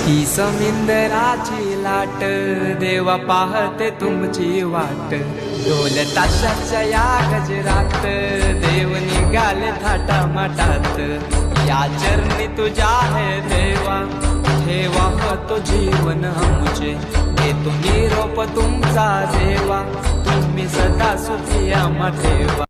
ती समिंदराची लाट देवा पाहते तुमची वाट ढोल ताशाच्या या गजरात देव निघाले थाटा माटात या चरणी तुझ्या है देवा ठेवा तो जीवन आमुचे घेतो निरोप तुमचा देवा तुम्ही सदा सुखी आम्हा ठेवा